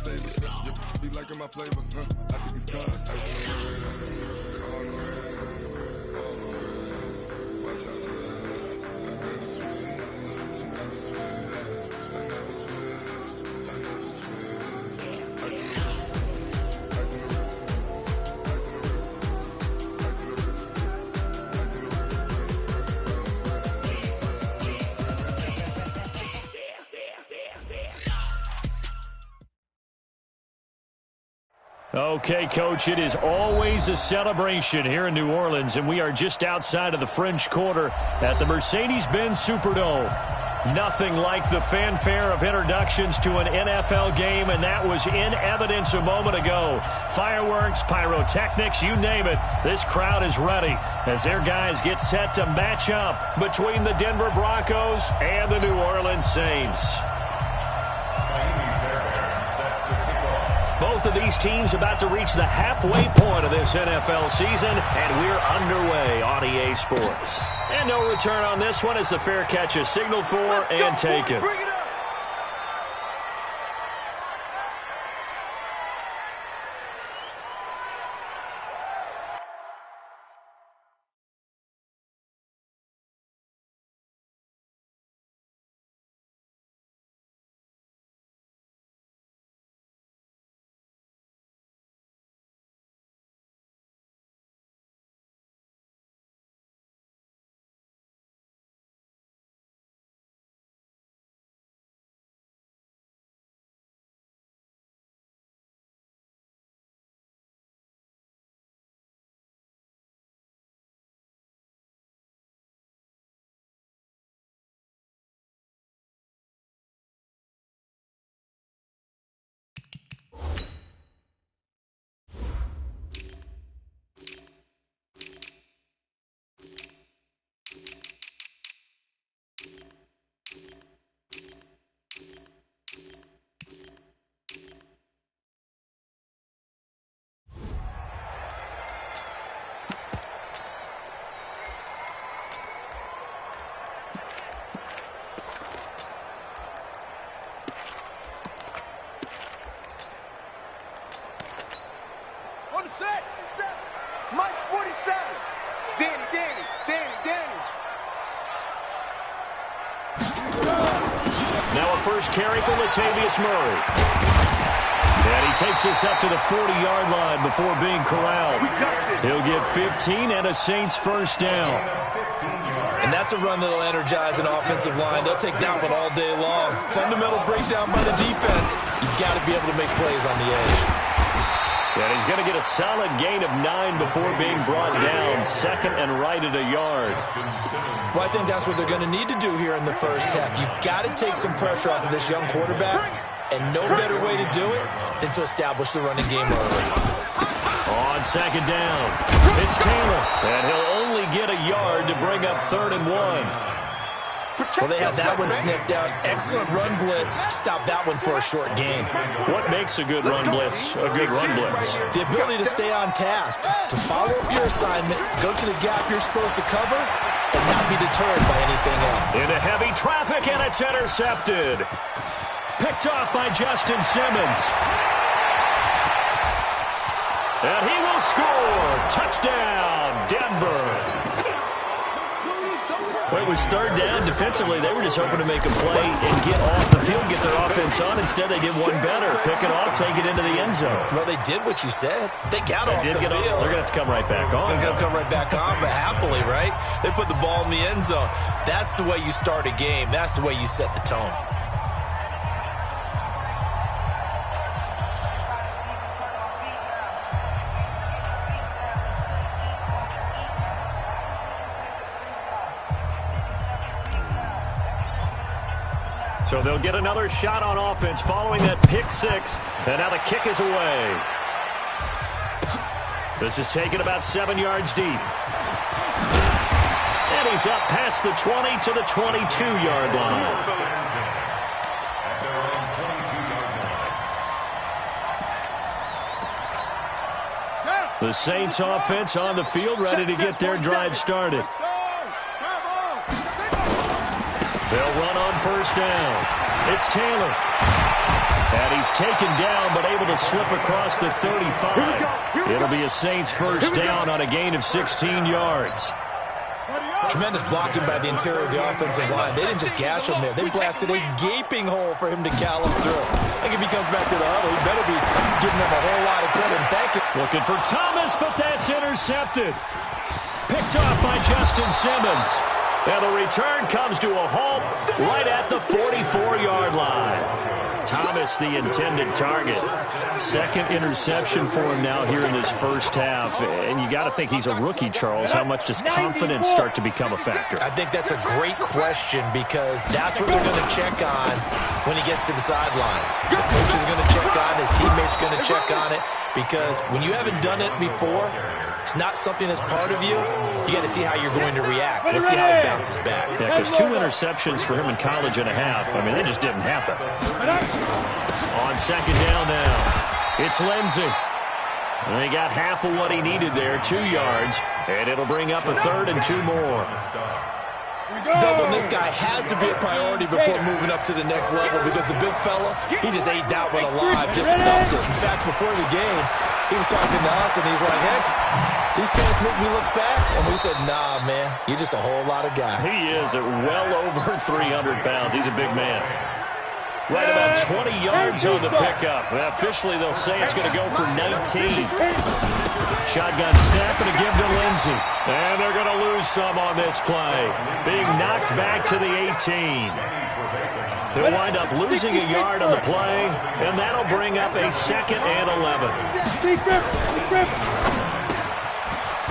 savers. Yeah, be liking my flavor, huh? I think it's cause. Ice on the wrist, on the wrist, on the wrist. Watch out for this. I never switch, I never switch, I never switch, I never switch. Ice on the wrist, ice on the wrist, ice on the wrist, ice on the wrist, ice on the wrist. Okay, Coach, it is always a celebration here in New Orleans, and we are just outside of the French Quarter at the Mercedes-Benz Superdome. Nothing like the fanfare of introductions to an NFL game, and that was in evidence a moment ago. Fireworks, pyrotechnics, you name it. This crowd is ready as their guys get set to match up between the Denver Broncos and the New Orleans Saints. Both of these teams about to reach the halfway point of this NFL season, and we're underway on EA Sports. And no return on this one as the fair catch is signaled for and taken. Now a first carry for Latavius Murray. And he takes us up to the 40-yard line before being corralled. He'll get 15 and a Saints first down. And that's a run that'll energize an offensive line. They'll take that one all day long. Fundamental breakdown by the defense. You've got to be able to make plays on the edge. And he's going to get a solid gain of 9 before being brought down. Second and right at a yard. Well, I think that's what they're going to need to do here in the first half. You've got to take some pressure off of this young quarterback, and no better way to do it than to establish the running game early. On second down, it's Taylor, and he'll only get a yard to bring up 3rd and 1. Well, they had that one sniffed out. Excellent run blitz. Stop that one for a short gain. What makes a good run blitz a good run blitz? The ability to stay on task, to follow up your assignment, go to the gap you're supposed to cover, and not be deterred by anything else. Into heavy traffic, and it's intercepted. Picked off by Justin Simmons. And he will score. Touchdown, Denver. Well, it was 3rd down. Defensively, they were just hoping to make a play and get off the field, get their offense on. Instead, they did one better. Pick it off, take it into the end zone. Well, they did what you said. They got off the field. They're going to have to come right back on. They're going to come right back on, but happily, right? They put the ball in the end zone. That's the way you start a game. That's the way you set the tone. So they'll get another shot on offense following that pick six. And now the kick is away. This is taken about 7 yards deep. And he's up past the 20 to the 22-yard line. The Saints offense on the field, ready to get their drive started. They'll run on first down. It's Taylor. And he's taken down, but able to slip across the 35. It'll be a Saints first down on a gain of 16 yards. Tremendous blocking by the interior of the offensive line. They didn't just gash him there. They blasted a gaping hole for him to callum through. I think if he comes back to the huddle, he better be giving them a whole lot of credit and thank you. Looking for Thomas, but that's intercepted. Picked off by Justin Simmons. And the return comes to a halt right at the 44-yard line. Thomas, the intended target. Second interception for him now here in this first half. And you got to think he's a rookie, Charles. How much does confidence start to become a factor? I think that's a great question because that's what they're going to check on when he gets to the sidelines. The coach is going to check on, his teammates going to check on it, because when you haven't done it before, it's not something that's part of you. You got to see how you're going to react. Let's see how he bounces back. Yeah, because 2 interceptions for him in college and a half. I mean, they just didn't happen. On second down now, it's Lindsey. And they got half of what he needed there, 2 yards. And it'll bring up a 3rd and 2 more. Doubling this guy has to be a priority before moving up to the next level because the big fella, he just ate that one alive, just stuffed it. In fact, before the game, he was talking to us, and he's like, hey, these pants make me look fat. And we said, nah, man, you're just a whole lot of guy. He is at well over 300 pounds. He's a big man. Right about 20 yards on the pickup. Well, officially, they'll say it's going to go for 19. Shotgun snap and a give to Lindsey. And they're going to lose some on this play. Being knocked back to the 18. He'll wind up losing a yard on the play, and that'll bring up a 2nd and 11.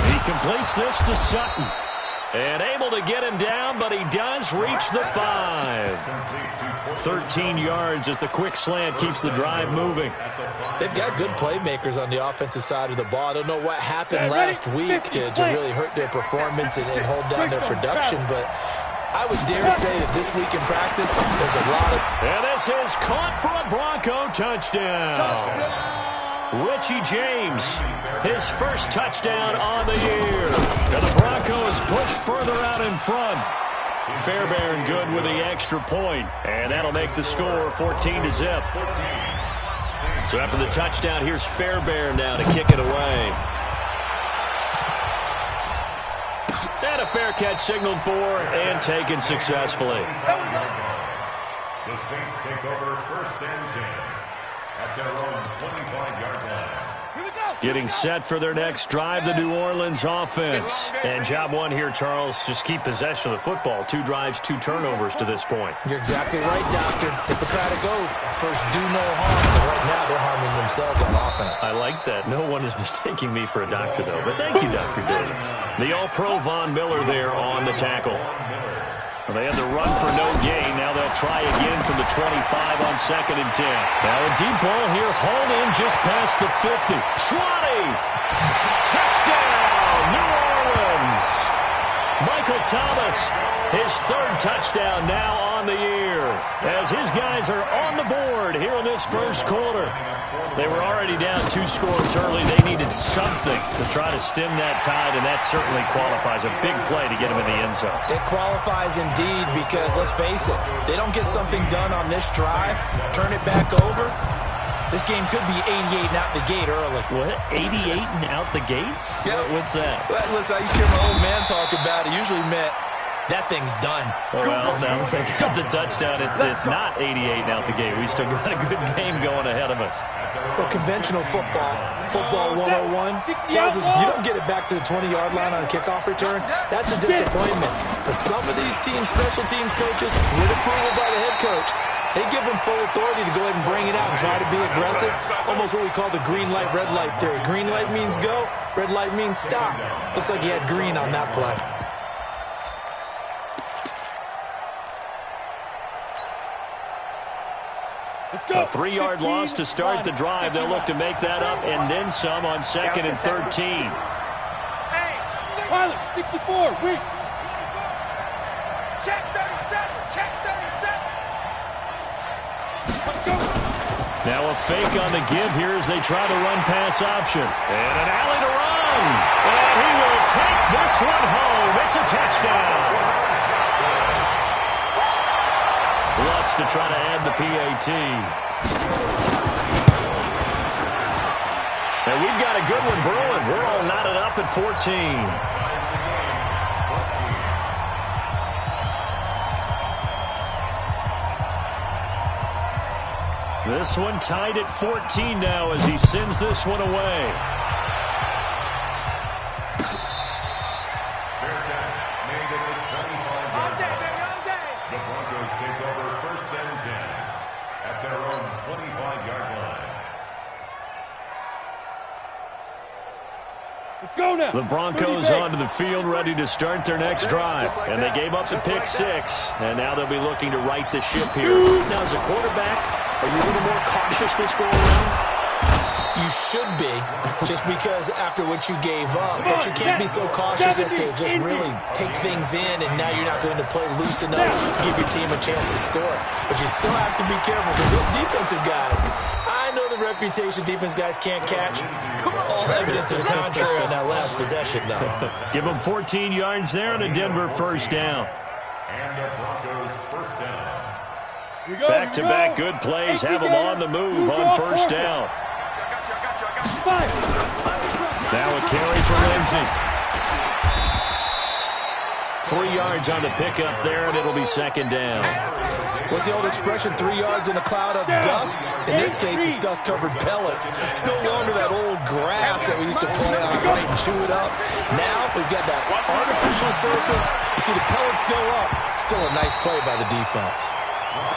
He completes this to Sutton. And able to get him down, but he does reach the 5. 13 yards as the quick slant keeps the drive moving. They've got good playmakers on the offensive side of the ball. I don't know what happened last week to really hurt their performance and hold down their production, but I would dare say that this week in practice, there's a lot of... And this is caught for a Bronco touchdown. Richie James, his first touchdown on the year. And the Broncos push further out in front. Fairbairn good with the extra point, and that'll make the score 14-0. So after the touchdown, here's Fairbairn now to kick it away. And a fair catch signaled for and taken successfully. The Saints take over 1st and 10 at their own 25-yard line. Getting set for their next drive, the New Orleans offense. And job one here, Charles, just keep possession of the football. 2 drives, 2 turnovers to this point. You're exactly right, Doctor. Hippocratic oath. First, do no harm. But right now, they're harming themselves on offense. I like that. No one is mistaking me for a doctor, though. But thank you, Dr. Davis. The All-Pro Von Miller there on the tackle. Well, they had the run for no gain. Now they'll try again from the 25 on 2nd and 10. Now a deep ball here, hauled in just past the 50. Trotty! Touchdown, New Orleans! Michael Thomas, his 3rd touchdown now on the year. As his guys are on the board here in this first quarter. They were already down 2 scores early. They needed something to try to stem that tide, and that certainly qualifies. A big play to get them in the end zone. It qualifies indeed because, let's face it, they don't get something done on this drive, turn it back over, this game could be 88 and out the gate early. What? 88 and out the gate? Yeah. What's that? Well, listen, I used to hear my old man talk about it. Usually meant that thing's done. Well, now that they got the touchdown, it's not 88 and out the gate. We still got a good game going ahead of us. Well, conventional football 101, tells us if you don't get it back to the 20-yard line on a kickoff return, that's a disappointment. But some of these teams, special teams coaches, with approval by the head coach, they give them full authority to go ahead and bring it out and try to be aggressive. Almost what we call the green light, red light theory. Green light means go, red light means stop. Looks like he had green on that play. A 3-yard loss to start the drive. They'll look to make that up and then some on 2nd and 13. Hey, Pilot, 64, wait. Check 37, check 37. Let's go. Now a fake on the give here as they try to run pass option. And an alley to run. And he will take this one home. It's a touchdown. wants to try to add the PAT. And we've got a good one brewing. We're all knotted up at 14. This one tied at 14 now as he sends this one away. Fair catch made at the 25-yard line. The Broncos take over 1st and 10 at their own 25-yard line. Let's go now. The Broncos onto the field ready to start their next drive. And they gave up the pick six. And now they'll be looking to right the ship here. Now, as a quarterback, are you a little more cautious this go around? You should be, just because after what you gave up. But you can't be so cautious as to just really take things in, and now you're not going to play loose enough, give your team a chance to score. But you still have to be careful because those defensive guys, I know the reputation defense guys can't catch. All evidence to the contrary on that last possession, though. Give them 14 yards there and a Denver first down. And the Broncos first down. Back-to-back good plays have them on the move on first down. Now a carry for Lindsey. 3 yards on the pickup there, and it'll be second down. What's the old expression, 3 yards in a cloud of dust? In this case, it's dust-covered pellets. It's no longer that old grass that we used to play on, right, and chew it up. Now we've got that artificial surface. You see the pellets go up. Still a nice play by the defense.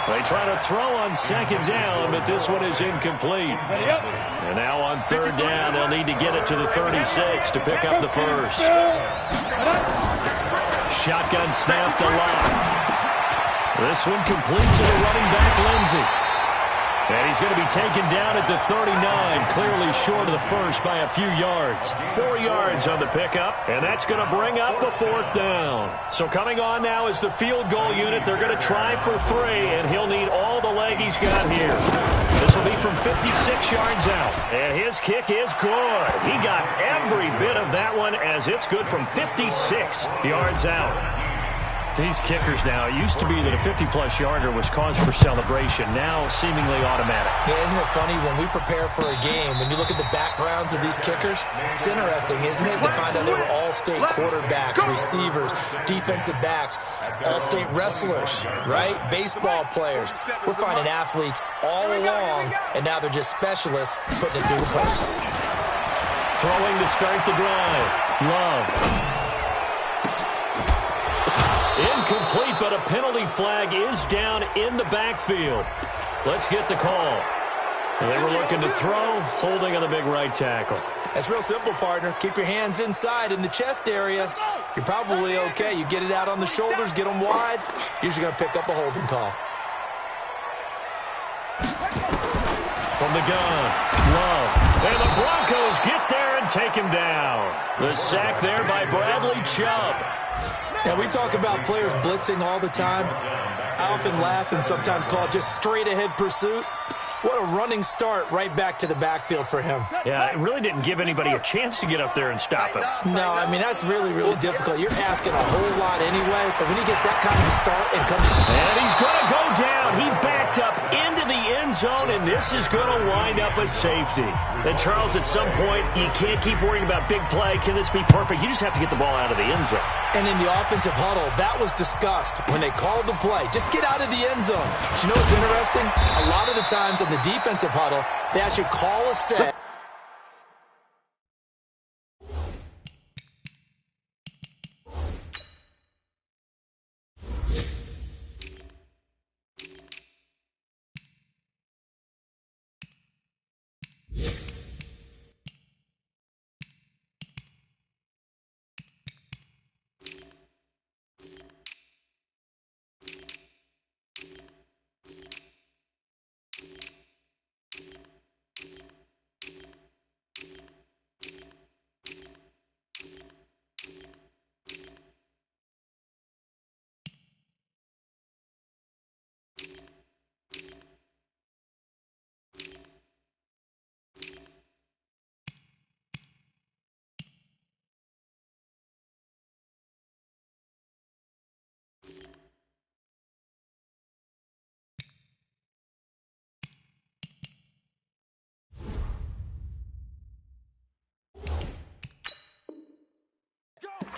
They try to throw on second down, but this one is incomplete. And now on third down, they'll need to get it to the 36 to pick up the first. Shotgun snap to Locke. This one complete to the running back, Lindsey. And he's going to be taken down at the 39, clearly short of the first by a few yards. 4 yards on the pickup, and that's going to bring up the fourth down. So coming on now is the field goal unit. They're going to try for 3, and he'll need all the leg he's got here. This will be from 56 yards out, and his kick is good. He got every bit of that one as it's good from 56 yards out. These kickers now, it used to be that a 50-plus yarder was cause for celebration. Now, seemingly automatic. Yeah, isn't it funny? When we prepare for a game, when you look at the backgrounds of these kickers, it's interesting, isn't it, to find out they were all-state quarterbacks, receivers, defensive backs, all-state wrestlers, right? Baseball players. We're finding athletes all along, and now they're just specialists putting it through the posts. Throwing to start the drive. Love. Incomplete, but a penalty flag is down in the backfield. Let's get the call. They were looking to throw, holding on the big right tackle. That's real simple, partner. Keep your hands inside in the chest area. You're probably okay. You get it out on the shoulders, get them wide. Usually going to pick up a holding call. From the gun, Love. And the Broncos get there and take him down. The sack there by Bradley Chubb. Now, we talk about players blitzing all the time. I often laugh and sometimes call it just straight-ahead pursuit. What a running start right back to the backfield for him. Yeah, it really didn't give anybody a chance to get up there and stop him. No, I mean, that's really, really difficult. You're asking a whole lot anyway, but when he gets that kind of a start and comes... And he's going to go down. He backed up into the end zone, and this is going to wind up a safety. And, Charles, at some point, you can't keep worrying about big play. Can this be perfect? You just have to get the ball out of the end zone. And in the offensive huddle, that was discussed when they called the play. Just get out of the end zone. But you know what's interesting? A lot of the times in the defensive huddle, they actually call a set.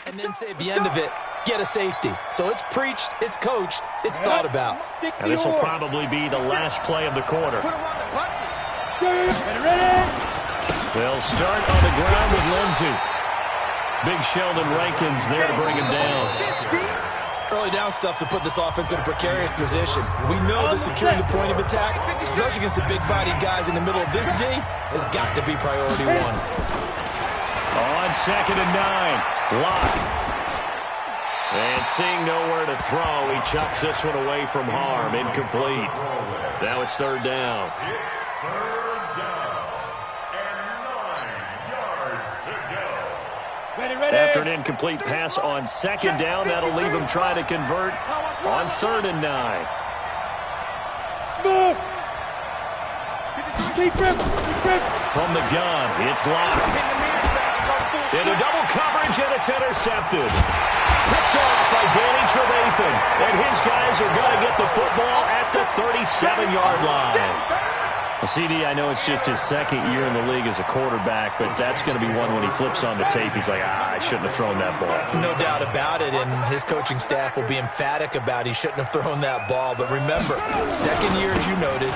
And then say at the end of it, get a safety. So it's preached, it's coached, it's thought about. And this will probably be the last play of the quarter. They'll start on the ground with Lindsey. Big Sheldon Rankins there to bring him down. Early down stuff to put this offense in a precarious position. We know that securing the point of attack, especially against the big-bodied guys in the middle of this D, has got to be priority one. On 2nd and 9, Locke. And seeing nowhere to throw, he chucks this one away from harm. Incomplete. Now it's 3rd down. After an incomplete pass on 2nd down, that'll leave him trying to convert on 3rd and 9. From the gun, it's Locke. Into double coverage, and it's intercepted. Picked off by Danny Trevathan. And his guys are going to get the football at the 37-yard line. CD, I know it's just his 2nd year in the league as a quarterback, but that's going to be one when he flips on the tape. He's like, I shouldn't have thrown that ball. No doubt about it, and his coaching staff will be emphatic about he shouldn't have thrown that ball. But remember, 2nd year, as you noted,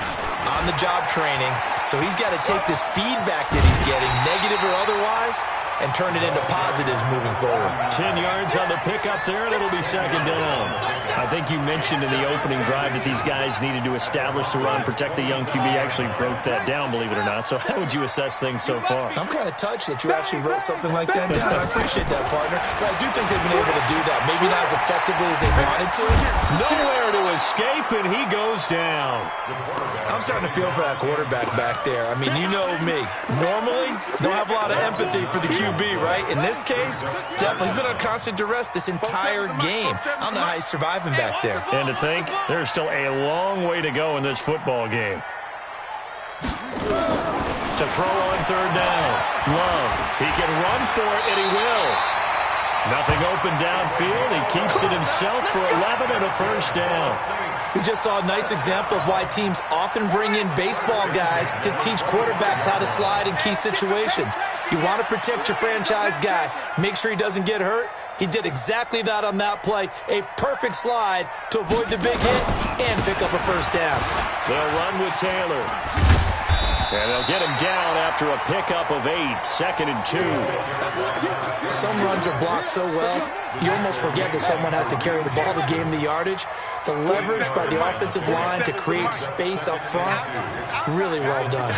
on-the-job training, so he's got to take this feedback that he's getting, negative or otherwise, and turn it into positives moving forward. 10 yards on the pickup there, and it'll be 2nd down. I think you mentioned in the opening drive that these guys needed to establish the run, protect the young QB. Actually wrote that down, believe it or not. So how would you assess things so far? I'm kind of touched that you actually wrote something like that down. I appreciate that, partner. But I do think they've been able to do that. Maybe not as effectively as they wanted to. Nowhere to escape, and he goes down. I'm starting to feel for that quarterback back there. I mean, you know me. Normally, don't have a lot of empathy for the QB, right? In this case, definitely. He's been on constant duress this entire game. I don't know how he's surviving back there. And to think, there's still a long way to go in this football game. To throw on 3rd down. Love. He can run for it, and he will. Nothing open downfield. He keeps it himself for 11 and a 1st down. We just saw a nice example of why teams often bring in baseball guys to teach quarterbacks how to slide in key situations. You want to protect your franchise guy. Make sure he doesn't get hurt. He did exactly that on that play. A perfect slide to avoid the big hit and pick up a 1st down. They'll run with Taylor. And they'll get him down after a pickup of 8, 2nd and 2. Some runs are blocked so well, you almost forget that someone has to carry the ball to gain the yardage. The leverage by the offensive line to create space up front, really well done.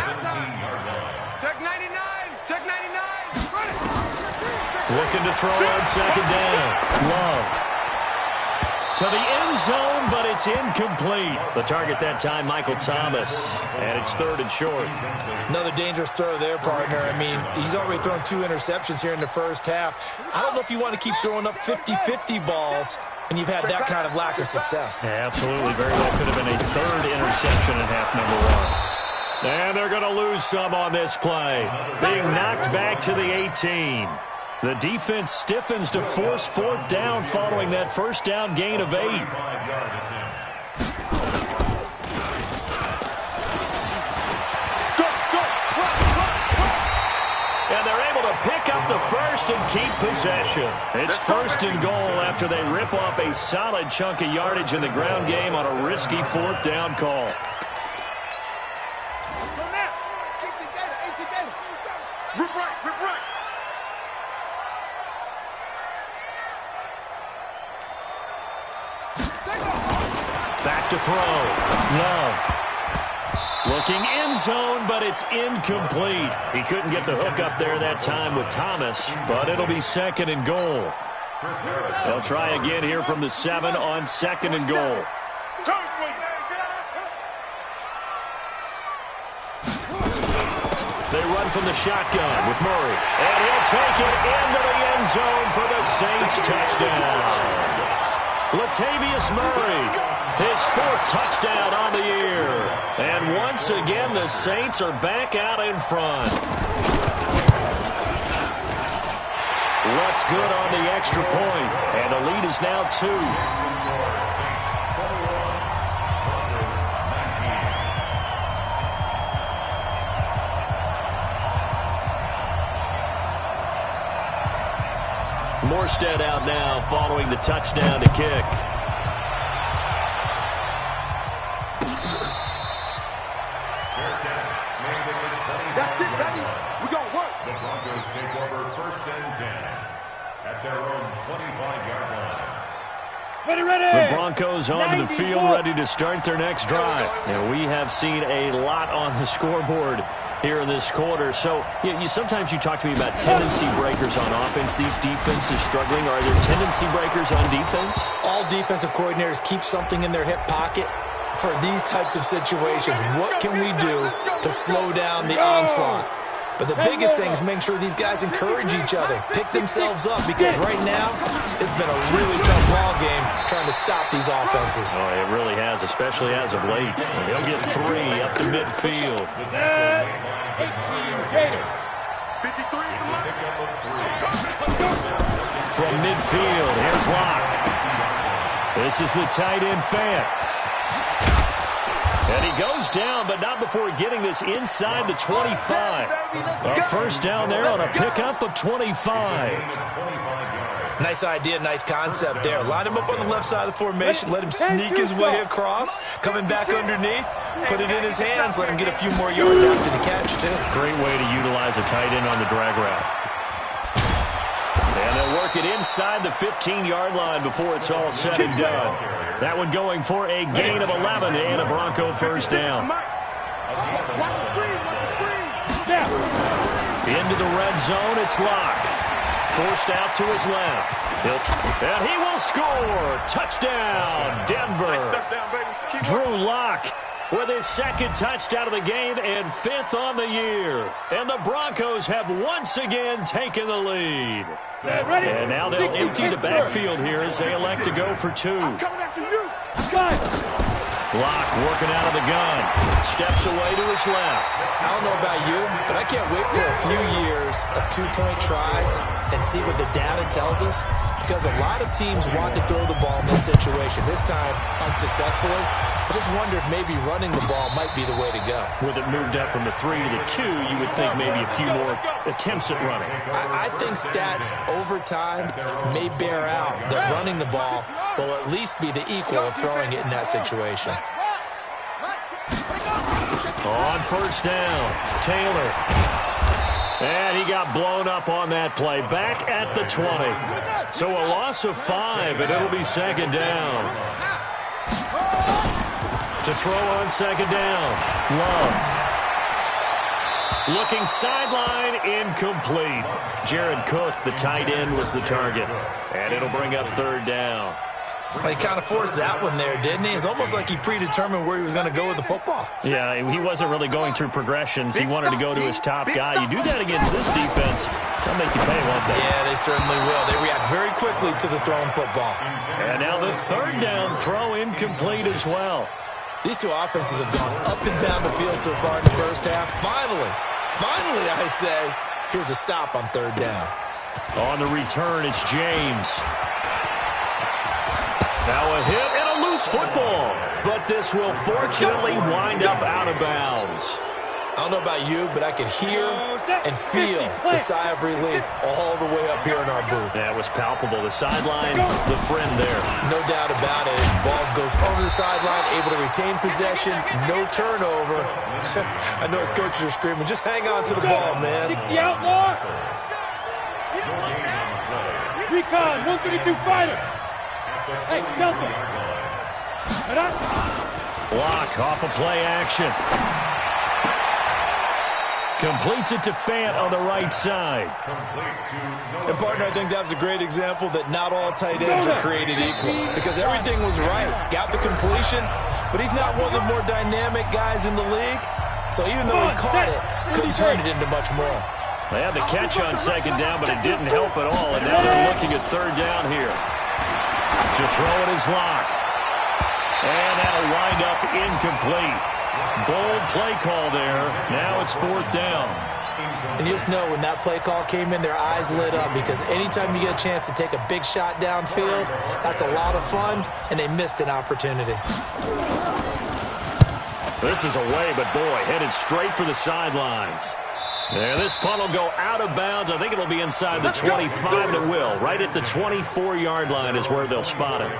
Check 99! Check 99! Run it! Looking to throw on 2nd down. Love. To the end zone, but it's incomplete. The target that time, Michael Thomas. And it's 3rd and short. Another dangerous throw there, partner. I mean, he's already thrown 2 interceptions here in the 1st half. I don't know if you want to keep throwing up 50-50 balls when you've had that kind of lack of success. Yeah, absolutely. Very well could have been a 3rd interception in half number 1. And they're going to lose some on this play. Being knocked back to the 18. The defense stiffens to force 4th down following that 1st down gain of 8. And they're able to pick up the 1st and keep possession. It's 1st and goal after they rip off a solid chunk of yardage in the ground game on a risky 4th down call. Rip right! Rip right! Back to throw. Love. Looking end zone, but it's incomplete. He couldn't get the hook up there that time with Thomas, but it'll be 2nd and goal. They'll try again here from the 7 on 2nd and goal. They run from the shotgun with Murray. And he'll take it into the end zone for the Saints touchdown. Latavius Murray, his 4th touchdown on the year. And once again, the Saints are back out in front. What's good on the extra point, and the lead is now 2. Morstead out now following the touchdown to kick. That's it, baby. We're going to work. The Broncos take over 1st and 10 at their own 25-yard line. The Broncos onto the field, ready to start their next drive. And we have seen a lot on the scoreboard here in this quarter. So sometimes you talk to me about tendency breakers on offense. These defenses struggling. Are there tendency breakers on defense? All defensive coordinators keep something in their hip pocket for these types of situations. What can we do to slow down the onslaught? But the biggest thing is making sure these guys encourage each other, pick themselves up, because right now it's been a really tough ball game trying to stop these offenses. Oh, it really has, especially as of late. They'll get 3 up to midfield. 18 Gators. 53 From midfield, here's Locke. This is the tight end Fant. And he goes down, but not before getting this inside the 25. A first down there on a pickup of 25. Nice idea, nice concept there. Line him up on the left side of the formation, let him sneak his way across, coming back underneath, put it in his hands, let him get a few more yards after the catch, too. Great way to utilize a tight end on the drag route. And they'll work it inside the 15-yard line before it's all said and done. That one going for a gain of 11 and a Bronco first down. Into the red zone, it's Locke. Forced out to his left. And he will score. Touchdown, Denver. Drew Locke with his 2nd touchdown of the game and 5th on the year. And the Broncos have once again taken the lead. And now they'll empty the backfield here as they elect to go for 2. Locke working out of the gun. Steps away to his left. I don't know about you, but I can't wait for a few years of 2-point tries and see what the data tells us, because a lot of teams want to throw the ball in this situation. This time, unsuccessfully. I just wonder if maybe running the ball might be the way to go. With it moved up from the 3 to the 2, you would think maybe a few more attempts at running. I think stats over time may bear out that running the ball will at least be the equal of throwing it in that situation. On first down, Taylor. And he got blown up on that play. Back at the 20. So a loss of 5, and it'll be 2nd down. To throw on 2nd down, Love. Looking sideline, incomplete. Jared Cook, the tight end, was the target. And it'll bring up 3rd down. Well, he kind of forced that one there, didn't he? It's almost like he predetermined where he was going to go with the football. Yeah, he wasn't really going through progressions. He wanted to go to his top guy. You do that against this defense, they'll make you pay, won't they? Yeah, they certainly will. They react very quickly to the thrown football. And now the 3rd down throw incomplete as well. These two offenses have gone up and down the field so far in the first half. Finally, I say, here's a stop on 3rd down. On the return, it's James. Now a hit and a loose football. But this will fortunately wind up out of bounds. I don't know about you, but I could hear and feel the sigh of relief all the way up here in our booth. That was palpable. The sideline, the friend there. No doubt about it. Ball goes over the sideline, able to retain possession, no turnover. I know his coaches are screaming, just hang on to the ball, man. 60 outlaw. Recon, 132 fighter. Hey, Delta. Block off of play action. Completes it to Fant on the right side. And, partner, I think that was a great example that not all tight ends are created equal, because everything was right. Got the completion, but he's not one of the more dynamic guys in the league. So even though he caught it, couldn't turn it into much more. They had the catch on 2nd down, but it didn't help at all. And now they're looking at 3rd down here. To throw it is Locke. And that'll wind up incomplete. Bold play call there. Now it's 4th down. And you just know when that play call came in, their eyes lit up, because anytime you get a chance to take a big shot downfield, that's a lot of fun, and they missed an opportunity. This is away, but boy, headed straight for the sidelines. And this punt will go out of bounds. I think it'll be inside the 25, and it will. Right at the 24-yard line is where they'll spot it.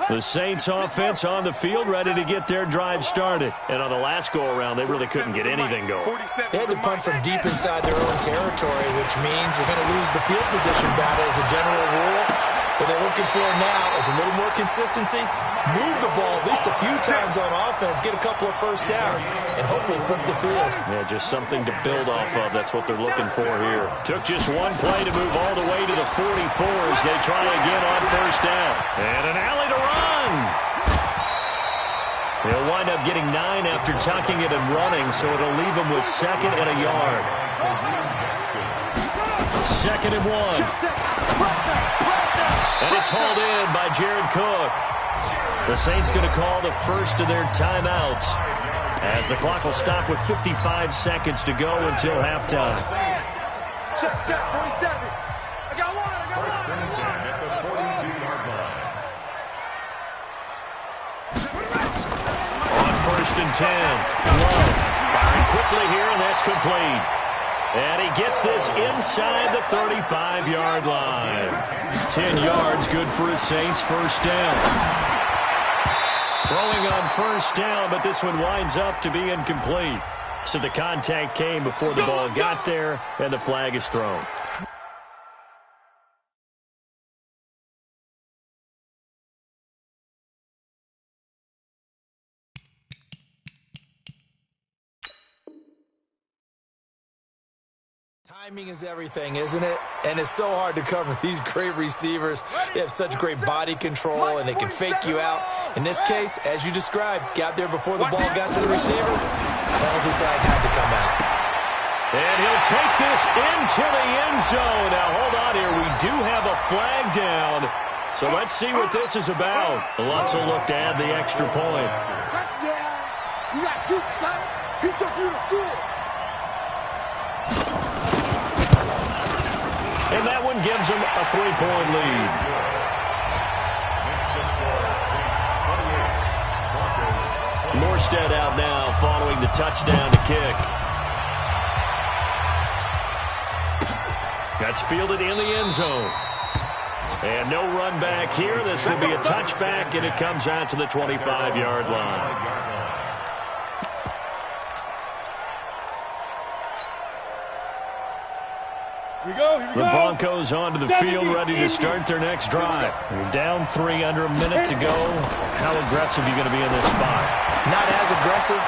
The Saints offense on the field, ready to get their drive started. And on the last go-around, they really couldn't get anything going. They had to punt from deep inside their own territory, which means you're going to lose the field position battle as a general rule. What they're looking for now is a little more consistency, move the ball at least a few times on offense, get a couple of first downs, and hopefully flip the field. Yeah, just something to build off of. That's what they're looking for here. Took just one play to move all the way to the 44 as they try again on first down. And an alley to run. They'll wind up getting 9 after tucking it and running, so it'll leave them with 2nd and a yard. 2nd and 1. And it's hauled in by Jared Cook. The Saints going to call the first of their timeouts as the clock will stop with 55 seconds to go until halftime. First and 10 at the 42-yard line. On first and 10, Love firing quickly here, and that's complete. And he gets this inside the 35-yard line. 10 yards, good for his Saints first down. Throwing on first down, but this one winds up to be incomplete. So the contact came before the ball got there, and the flag is thrown. Timing is everything, isn't it? And it's so hard to cover these great receivers. They have such great body control, and they can fake you out. In this case, as you described, got there before the ball got to the receiver. Penalty flag had to come out. And he'll take this into the end zone. Now, hold on here. We do have a flag down. So let's see what this is about. Lutz will look to add the extra point. Touchdown. You got juice, son. He took you to school. And that one gives them a 3-point lead. Morstead out now following the touchdown to kick. That's fielded in the end zone. And no run back here. This will be a touchback, and it comes out to the 25-yard line. The Broncos onto the field, ready to start their next drive. We're down 3, under a minute to go. How aggressive are you going to be in this spot? Not as aggressive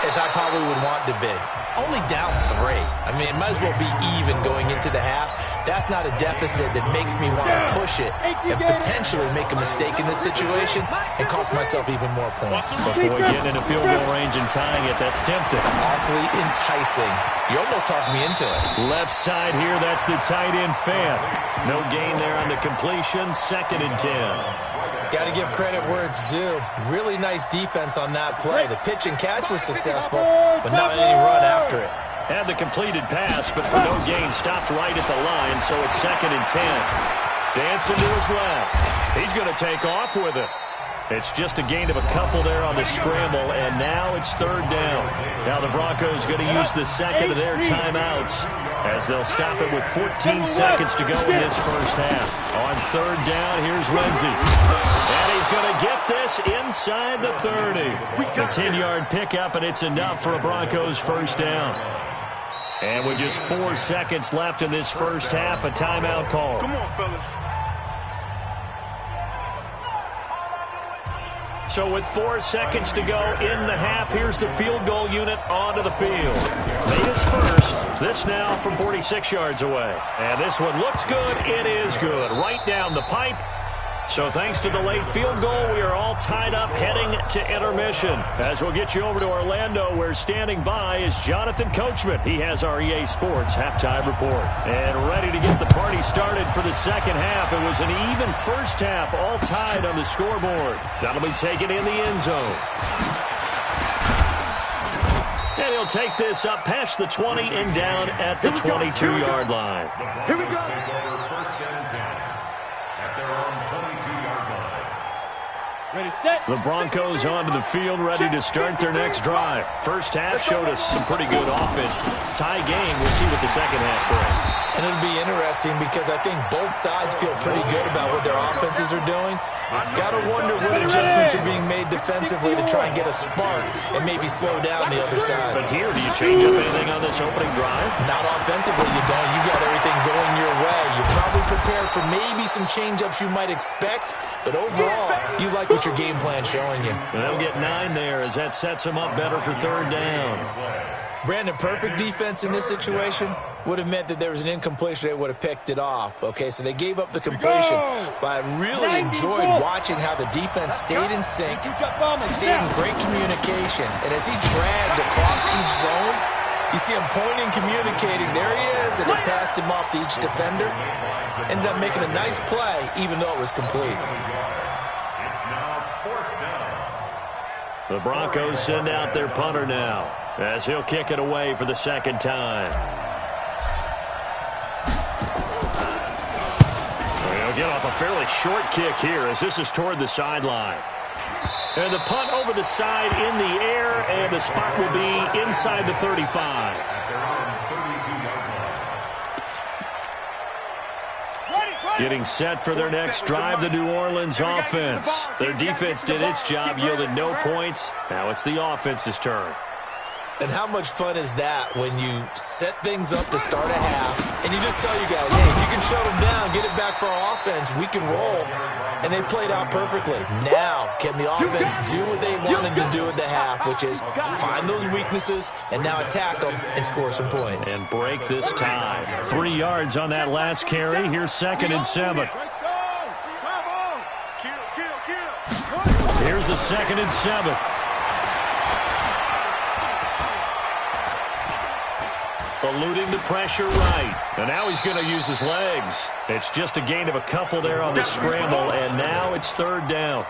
as I probably would want to be. Only down 3. I mean, it might as well be even going into the half. That's not a deficit that makes me want to push it and potentially make a mistake in this situation and cost myself even more points. But boy, getting into field goal range and tying it, that's tempting. Awfully enticing. You almost talked me into it. Left side here, that's the tight end Fant. No gain there on the completion, 2nd and 10. Got to give credit where it's due. Really nice defense on that play. The pitch and catch was successful, but not any run after it. Had the completed pass, but for no gain, stopped right at the line, so it's 2nd and 10. Dancing to his left. He's going to take off with it. It's just a gain of a couple there on the scramble, and now it's 3rd down. Now the Broncos going to use the 2nd of their timeouts as they'll stop it with 14 seconds to go in this first half. On 3rd down, here's Lindsey. And he's going to get this inside the 30. A 10-yard pickup, and it's enough for a Broncos first down. And with just 4 seconds left in this first half, a timeout call. Come on, fellas. So with 4 seconds to go in the half, here's the field goal unit onto the field. Made his first. This now from 46 yards away. And this one looks good. It is good. Right down the pipe. So thanks to the late field goal, we are all tied up heading to intermission. As we'll get you over to Orlando, where standing by is Jonathan Coachman. He has our EA Sports halftime report. And ready to get the party started for the second half. It was an even first half, all tied on the scoreboard. That'll be taken in the end zone. And he'll take this up past the 20 and down at the 22-yard line. Here we go. The Broncos onto the field, ready to start their next drive. First half showed us some pretty good offense. Tie game, we'll see what the second half brings. And it'll be interesting because I think both sides feel pretty good about what their offenses are doing. Got to wonder what adjustments are being made defensively to try and get a spark and maybe slow down the other side. But here, do you change up anything on this opening drive? Not offensively, you don't. You got everything going your way. You're probably prepared for maybe some change-ups you might expect, but overall, you like what your game plan's showing you. And they'll get 9 there as that sets them up better for third down. Brandon, perfect defense in this situation would have meant that there was an incompletion. They would have picked it off. Okay, so they gave up the completion. But I really enjoyed watching how the defense stayed in sync, stayed in great communication. And as he dragged across each zone, you see him pointing, communicating. There he is, and it passed him off to each defender. Ended up making a nice play, even though it was complete. It's now 4th down. The Broncos send out their punter now, as he'll kick it away for the second time. He'll get off a fairly short kick here as this is toward the sideline. And the punt over the side in the air, and the spot will be inside the 35. Getting set for their next drive, the New Orleans offense. Their defense did its job, yielded no points. Now it's the offense's turn. And how much fun is that when you set things up to start a half and you just tell you guys, hey, if you can shut them down, get it back for our offense, we can roll. And they played out perfectly. Now, can the offense do what they wanted to do at the half, which is find those weaknesses and now attack them and score some points. And break this tie. 3 yards on that last carry. Here's 2nd and 7. Here's the 2nd and 7. Eluding the pressure right. And now he's going to use his legs. It's just a gain of a couple there on the scramble, and now it's 3rd down.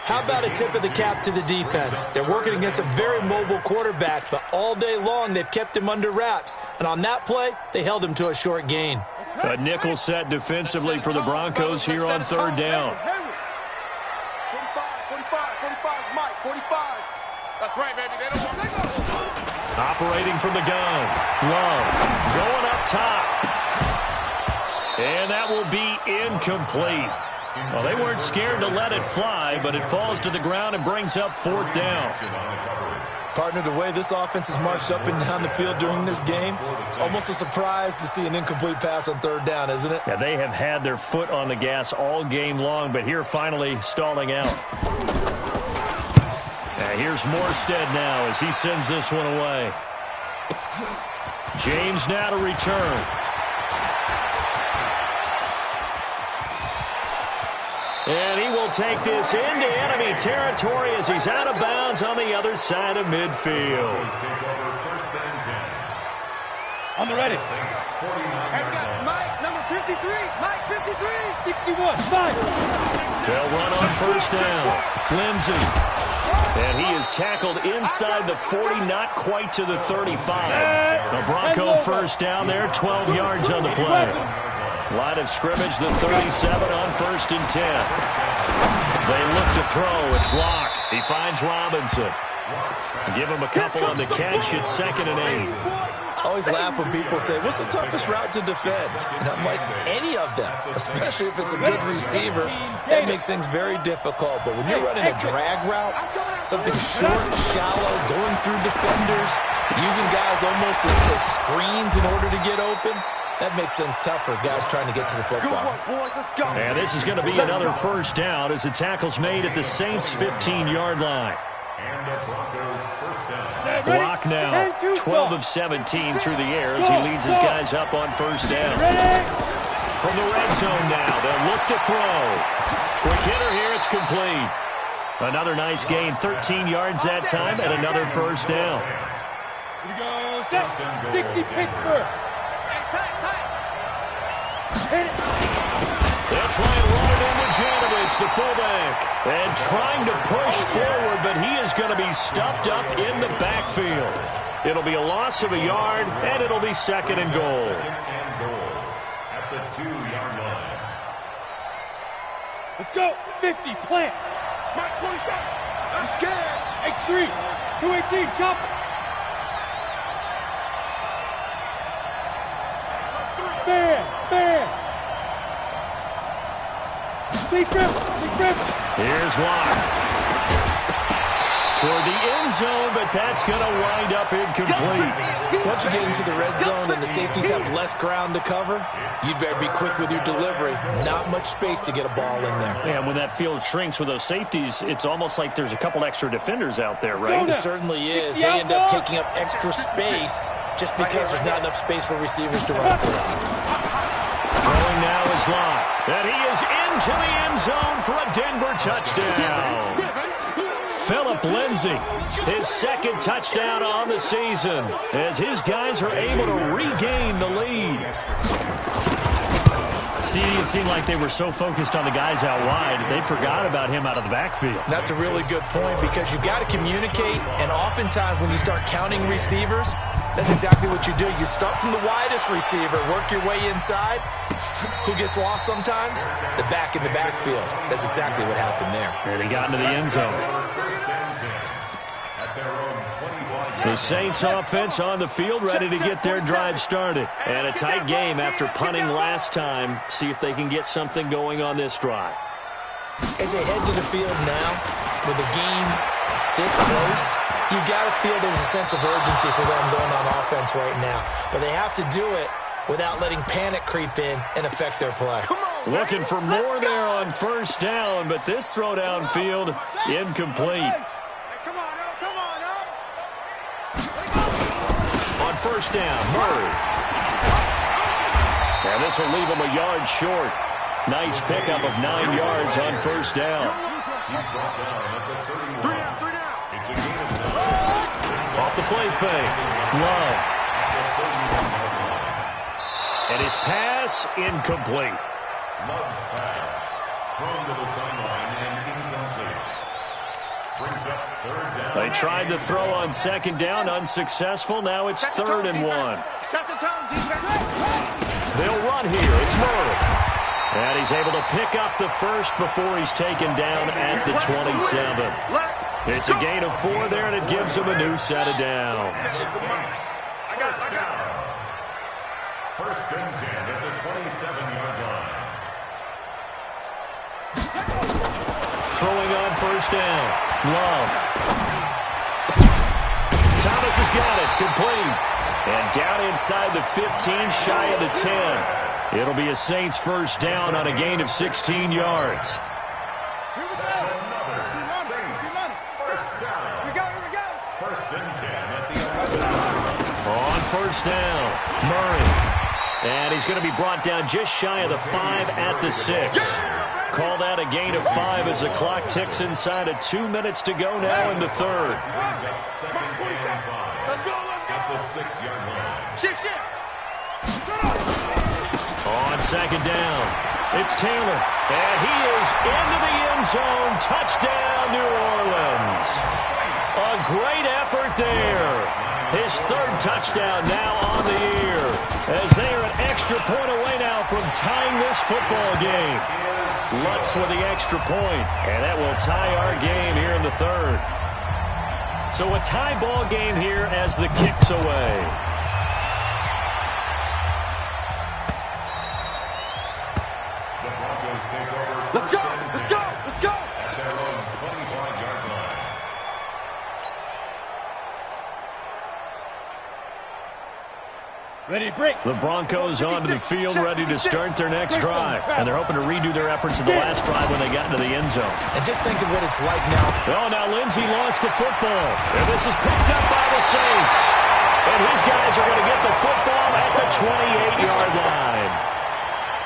How about a tip of the cap to the defense? They're working against a very mobile quarterback, but all day long they've kept him under wraps. And on that play, they held him to a short gain. A nickel set defensively for the Broncos here on 3rd down. 45, Mike, 45. That's right, baby. They don't want to go. Operating from the gun. Love going up top. And that will be incomplete. Well, they weren't scared to let it fly, but it falls to the ground and brings up 4th down. Partner, the way this offense has marched up and down the field during this game, it's almost a surprise to see an incomplete pass on 3rd down, isn't it? Yeah, they have had their foot on the gas all game long, but here finally stalling out. Here's Morstead now as he sends this one away. James now to return. And he will take this into enemy territory as he's out of bounds on the other side of midfield. On the ready. And we got Mike, number 53. Mike, 53. 61. 5. They'll run on 1st down. Lindsey. And he is tackled inside the 40, not quite to the 35. The Bronco 1st down there, 12 yards on the play. Line of scrimmage, the 37 on 1st and 10. They look to throw. It's Locke. He finds Robinson. Give him a couple on the catch. It's 2nd and 8. I always laugh when people say, what's the toughest route to defend? And I'm like, any of them, especially if it's a good receiver. That makes things very difficult. But when you're running a drag route, something short, shallow, going through defenders, using guys almost as screens in order to get open, that makes things tougher, guys trying to get to the football. And this is going to be another 1st down as the tackle's made at the Saints' 15-yard line. And the Broncos 1st down. Block now, 12 of 17 through the air as he leads his guys up on 1st down. From the red zone now, they'll look to throw. Quick hitter here, it's complete. Another nice gain, 13 yards that time, and another 1st down. Here we go, set. 60 Pittsburgh. Hit it. They'll try and run it into Janovich, the fullback. And trying to push forward, but he is going to be stuffed up in the backfield. It'll be a loss of a yard, and it'll be 2nd and goal. At the 2-yard line. Let's go. 50, plant. He's scared. X3, 218, jump. Fair. Big grip. Here's Locke. Toward the end zone, but that's going to wind up incomplete. Once you get into the red zone and the safeties have less ground to cover, you'd better be quick with your delivery. Not much space to get a ball in there. Yeah, when that field shrinks with those safeties, it's almost like there's a couple extra defenders out there, right? It certainly is. They end up taking up extra space just because there's not enough space for receivers to run through. Throwing now is Locke. And he is into the end zone for a Denver touchdown. Phillip Lindsay, his second touchdown on the season, as his guys are able to regain the lead. See, it seemed like they were so focused on the guys out wide, they forgot about him out of the backfield. That's a really good point because you've got to communicate, and oftentimes when you start counting receivers, that's exactly what you do. You start from the widest receiver, work your way inside. Who gets lost sometimes? The back in the backfield. That's exactly what happened there. And he got into the end zone. The Saints offense on the field, ready to get their drive started. And a tight game after punting last time. See if they can get something going on this drive. As they head to the field now, with the game this close, you've got to feel there's a sense of urgency for them going on offense right now. But they have to do it without letting panic creep in and affect their play. Looking for more there on first down, but this throw downfield incomplete. On first down, Murray. And this will leave him a yard short. Nice pickup of 9 yards on first down. Off the play fake. Love. And his pass, incomplete. Love's pass, thrown to the sideline and incomplete. Brings up third down. They tried to throw on second down, unsuccessful. Now it's 3rd and 1. Set the tone, defense. They'll run here. It's Murray. And he's able to pick up the first before he's taken down at the 27. It's a gain of 4 there, and it gives him a new set of downs. I got down. First and 10 at the 27-yard line. Throwing on first down. Love. Thomas has got it. Complete. And down inside the 15, shy of the 10. It'll be a Saints first down on a gain of 16 yards. That's another Saints first down. Here we go. First and 10 at the 11. On first down, Murray. And he's going to be brought down just shy of the 5 at the 6. Call that a gain of 5 as the clock ticks inside of 2 minutes to go now in the third. Brings up second and 5. Let's go. At the 6-yard line. Shift. On second down, it's Taylor. And he is into the end zone. Touchdown, New Orleans. A great effort there. His 3rd touchdown now on the year, as they are an extra point away now from tying this football game. Lutz with the extra point, and that will tie our game here in the 3rd. So a tie ball game here as the kick's away. The Broncos take over. Let's go. At their own 25-yard line. Ready to break. The Broncos onto the field, ready to start their next drive. And they're hoping to redo their efforts in the last drive when they got into the end zone. And just think of what it's like now. Oh, now Lindsay lost the football. And this is picked up by the Saints. And his guys are going to get the football at the 28-yard line.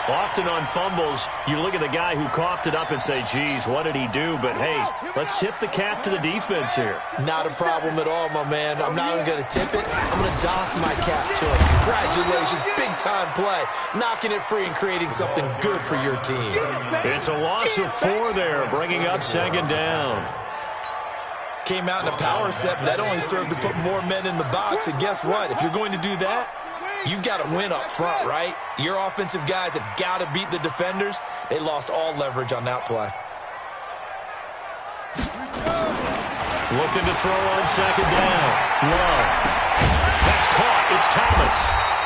Often on fumbles, you look at the guy who coughed it up and say, geez, what did he do? But, hey, let's tip the cap to the defense here. Not a problem at all, my man. I'm not even going to tip it. I'm going to doff my cap to him. Congratulations. Big-time play. Knocking it free and creating something good for your team. It's a loss of 4 there, bringing up second down. Came out in a power set, but that only served to put more men in the box. And guess what? If you're going to do that, you've got to win up front, right? Your offensive guys have got to beat the defenders. They lost all leverage on that play. Looking to throw on second down. Love. That's caught. It's Thomas.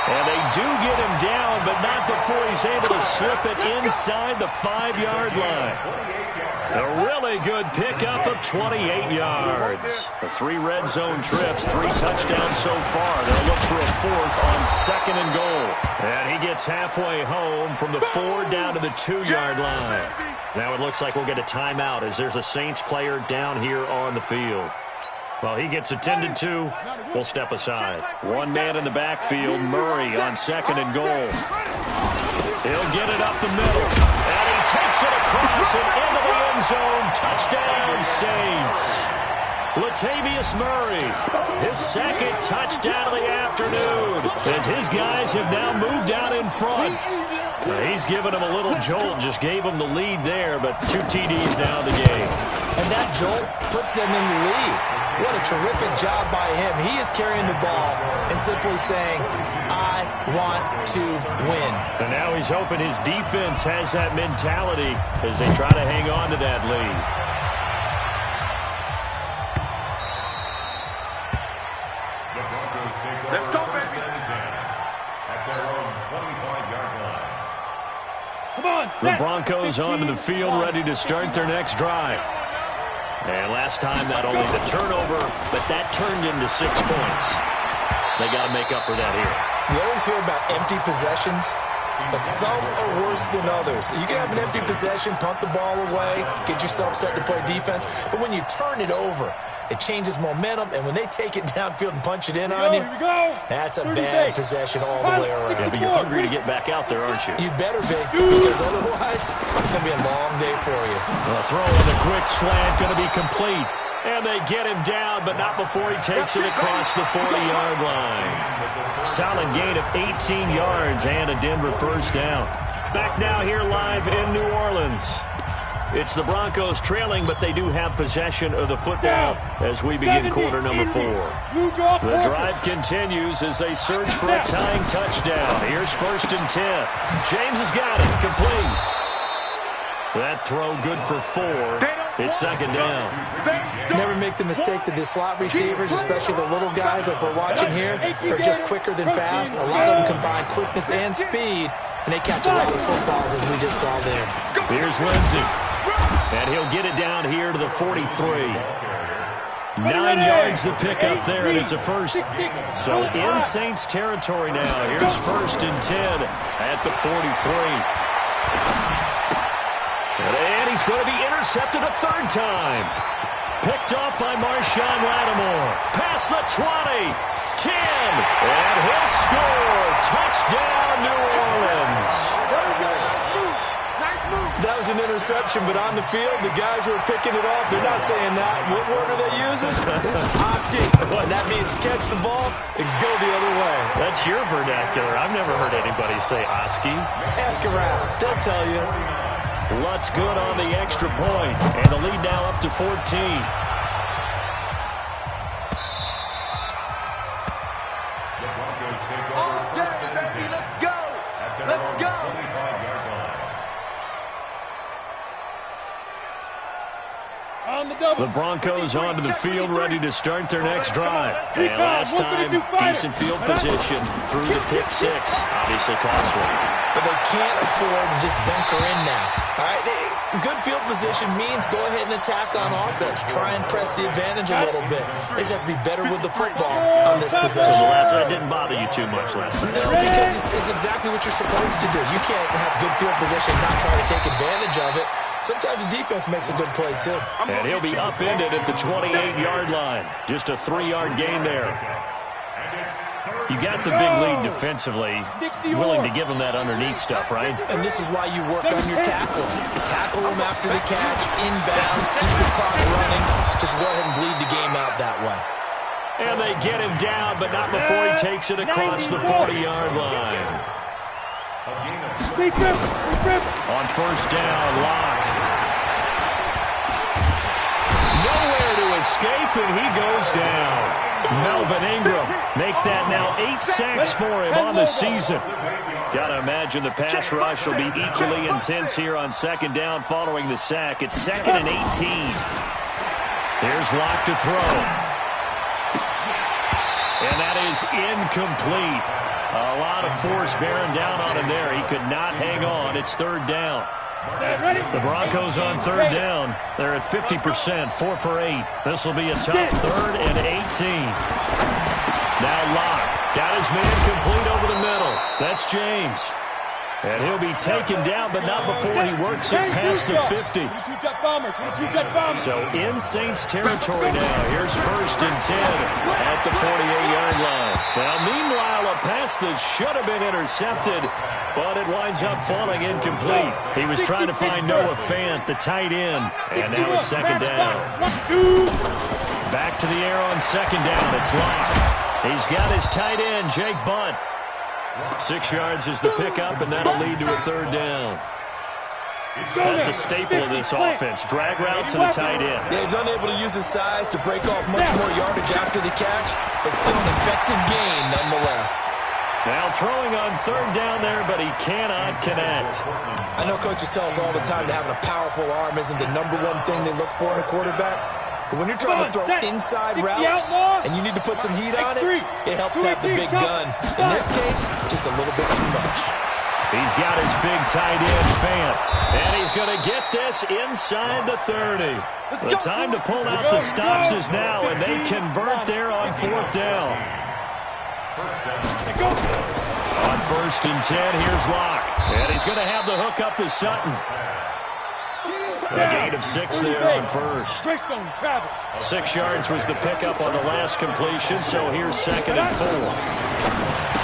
And they do get him down, but not before he's able to slip it inside the 5-yard line. A really good pickup of 28 yards. The 3 red zone trips, 3 touchdowns so far. They'll look for a 4th on 2nd and goal. And he gets halfway home from the 4 down to the 2-yard line. Now it looks like we'll get a timeout as there's a Saints player down here on the field. Well, he gets attended to. We'll step aside. 1 man in the backfield, Murray on 2nd and goal. He'll get it up the middle. And he takes it across and into the end zone. Touchdown, Saints. Latavius Murray, his 2nd touchdown of the afternoon, as his guys have now moved out in front. He's given him a little jolt, just gave him the lead there, but 2 TDs now in the game. And that jolt puts them in the lead. What a terrific job by him. He is carrying the ball and simply saying, I want to win. And now he's hoping his defense has that mentality as they try to hang on to that lead. Let's go, baby. At their own 25-yard line. Come on, The Broncos onto the field, ready to start their next drive. And last time, not only the turnover, but that turned into 6 points. They got to make up for that here. You always hear about empty possessions, but some are worse than others. You can have an empty possession, punt the ball away, get yourself set to play defense, but when you turn it over, it changes momentum, and when they take it downfield and punch it in on you, that's a bad possession all the way around. Yeah, but you're hungry to get back out there, aren't you? You better be, because otherwise, it's going to be a long day for you. A throw on the quick slant, going to be complete. And they get him down, but not before he takes it across the 40-yard line. Solid gain of 18 yards and a Denver first down. Back now here live in New Orleans. It's the Broncos trailing, but they do have possession of the football as we begin quarter number 4. The drive continues as they search for a tying touchdown. Here's 1st and 10. James has got it, complete. That throw good for 4. It's 2nd down. Never make the mistake that the slot receivers, especially the little guys like we're watching here, are just quicker than fast. A lot of them combine quickness and speed, and they catch a lot of footballs as we just saw there. Here's Lindsey. And he'll get it down here to the 43. 9 yards to pick up there, and it's a first. So in Saints territory now. Here's 1st and 10 at the 43. And he's going to be intercepted a 3rd time. Picked off by Marshawn Lattimore. Past the 20. 10. And he'll score. Touchdown, New Orleans. That was an interception, but on the field, the guys who are picking it off, they're not saying that. What word are they using? It's Oski. And that means catch the ball and go the other way. That's your vernacular. I've never heard anybody say Oski. Ask around. They'll tell you. Lutz good on the extra point, and the lead now up to 14. The Broncos take over first and 10. Let's go. At their Let's own go. 25-yard line. On the double. The Broncos onto the field, ready to start their next drive. And last time, decent field position through the pick 6. Obviously costly. But they can't afford to just bunker in now. All right, good field position means go ahead and attack on offense. Try and press the advantage a little bit. They just have to be better with the football on this possession. So that didn't bother you too much last time. No, because it's exactly what you're supposed to do. You can't have good field position and not try to take advantage of it. Sometimes the defense makes a good play, too. And he'll be upended at the 28-yard line. Just a 3-yard gain there. You got the big lead defensively. Willing to give them that underneath stuff, right? And this is why you work on your tackle. Tackle them after the catch, inbounds, keep the clock running. Just go ahead and bleed the game out that way. And they get him down, but not before he takes it across the 40-yard line. On 1st down, Locke. Nowhere to escape, and he goes down. Melvin Ingram, make that now 8 sacks for him on the season. Got to imagine the pass rush will be equally intense here on 2nd down following the sack. It's 2nd and 18. Here's Locke to throw. And that is incomplete. A lot of force bearing down on him there. He could not hang on. It's third down. The Broncos on third down. They're at 50%, 4 for 8. This will be a tough 3rd and 18. Now Locke got his man complete over the middle. That's James. And he'll be taken down, but not before he works it past the 50. So in Saints territory now. Here's 1st and 10 at the 48-yard line. Now, meanwhile, a pass that should have been intercepted, but it winds up falling incomplete. He was trying to find Noah Fant, the tight end, and now it's 2nd down. Back to the air on 2nd down. It's Locke. He's got his tight end, Jake Bunt. 6 yards is the pickup, and that'll lead to a 3rd down. That's a staple of this offense. Drag route to the tight end. Yeah, he's unable to use his size to break off much more yardage after the catch, but still an effective gain nonetheless. Now throwing on 3rd down there, but he cannot connect. I know coaches tell us all the time that having a powerful arm isn't the #1 thing they look for in a quarterback. But when you're trying to throw inside routes and you need to put some heat on it, it helps have the big gun. In this case, just a little bit too much. He's got his big tight end, Fant. And he's going to get this inside the 30. The time to pull out the stops is now, and they convert there on 4th down. On 1st and 10, here's Locke. And he's going to have the hook up to Sutton. A gain of 6 there on 1st. 6 yards was the pickup on the last completion, so here's 2nd and 4.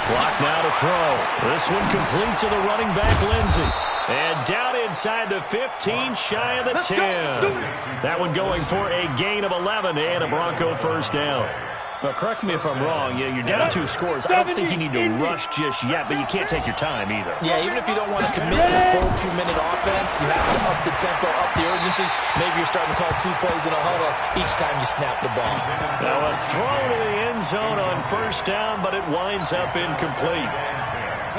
Locke now to throw. This one complete to the running back, Lindsey. And down inside the 15, shy of the 10. That one going for a gain of 11 and a Bronco 1st down. Now, correct me if I'm wrong. You're down 2 scores. I don't think you need to rush just yet, but you can't take your time either. Yeah, even if you don't want to commit to full 2-minute offense, you have to up the tempo, up the urgency. Maybe you're starting to call 2 plays in a huddle each time you snap the ball. Now, a throw to the end zone on 1st down, but it winds up incomplete.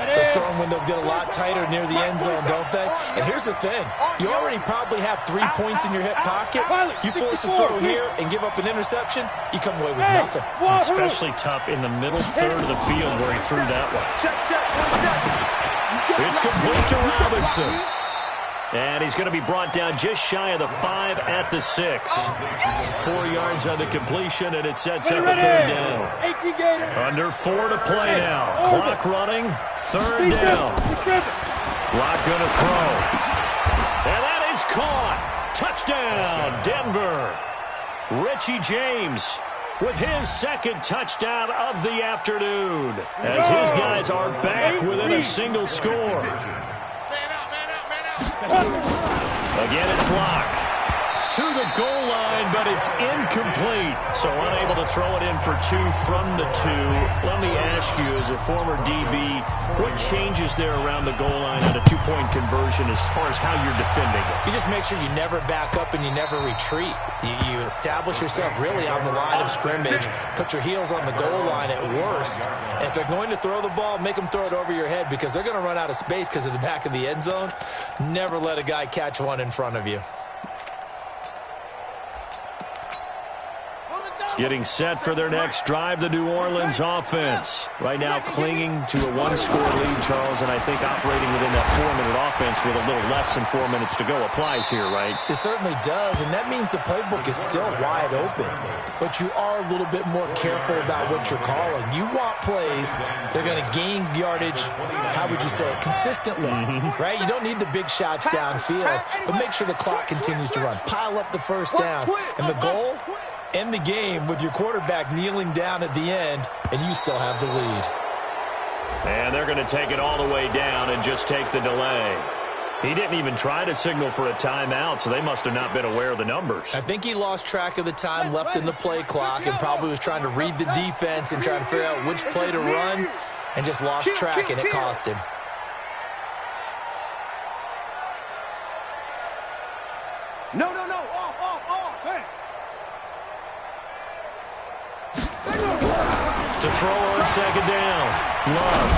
Those throwing windows get a lot tighter near the end zone, don't they? And here's the thing. You already probably have 3 points in your hip pocket. You force a throw here and give up an interception, you come away with nothing. Especially tough in the middle 3rd of the field where he threw that one. It's complete to Robinson. And he's going to be brought down just shy of the 5 at the 6. 4 yards on the completion, and it sets up a 3rd down. Under 4 to play now. Clock running, 3rd down. Locke going to throw. And that is caught. Touchdown, Denver. Richie James with his 2nd touchdown of the afternoon, as his guys are back within a single score. Again, it's Locke. To the goal line, but it's incomplete. So unable to throw it in for 2 from the 2. Let me ask you, as a former DB, what changes there around the goal line on a 2-point conversion as far as how you're defending it? You just make sure you never back up and you never retreat. You establish yourself really on the line of scrimmage, put your heels on the goal line at worst. And if they're going to throw the ball, make them throw it over your head, because they're going to run out of space because of the back of the end zone. Never let a guy catch one in front of you. Getting set for their next drive, the New Orleans offense. Right now clinging to a 1-score lead, Charles, and I think operating within that 4-minute offense with a little less than 4 minutes to go applies here, right? It certainly does, and that means the playbook is still wide open. But you are a little bit more careful about what you're calling. You want plays that are going to gain yardage, how would you say it, consistently, right? You don't need the big shots downfield, but make sure the clock continues to run. Pile up the 1st down, and the goal? End the game with your quarterback kneeling down at the end, and you still have the lead. And they're going to take it all the way down and just take the delay. He didn't even try to signal for a timeout, so they must have not been aware of the numbers. I think he lost track of the time left in the play clock and probably was trying to read the defense and trying to figure out which play to run, and just lost track, and it cost him. No. Hey. To throw on 2nd down. Love.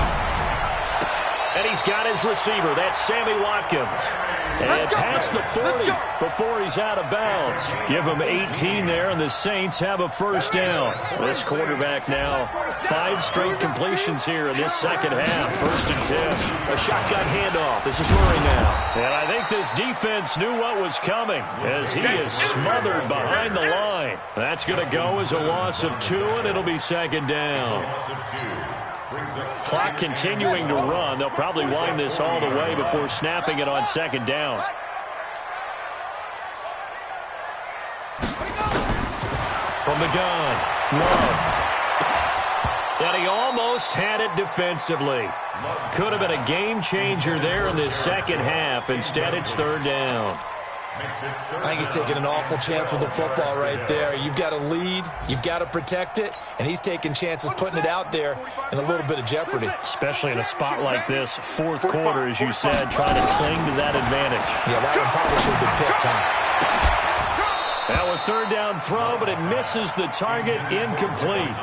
And he's got his receiver. That's Sammy Watkins. And past the 40 before he's out of bounds. Give him 18 there, and the Saints have a first down. This quarterback now 5 straight completions here in this second half. 1st and 10. A shotgun handoff. This is Murray now. And I think this defense knew what was coming as he is smothered behind the line. That's going to go as a loss of 2, and it'll be 2nd down. Clock continuing to run. They'll probably wind this all the way before snapping it on 2nd down. From the gun, Love. And he almost had it defensively. Could have been a game changer there in this second half. Instead, it's 3rd down. I think he's taking an awful chance with the football right there. You've got to lead, you've got to protect it, and he's taking chances putting it out there in a little bit of jeopardy. Especially in a spot like this, 4th quarter, as you said, trying to cling to that advantage. Yeah, that one probably should have been picked, huh? Now a 3rd down throw, but it misses the target, incomplete.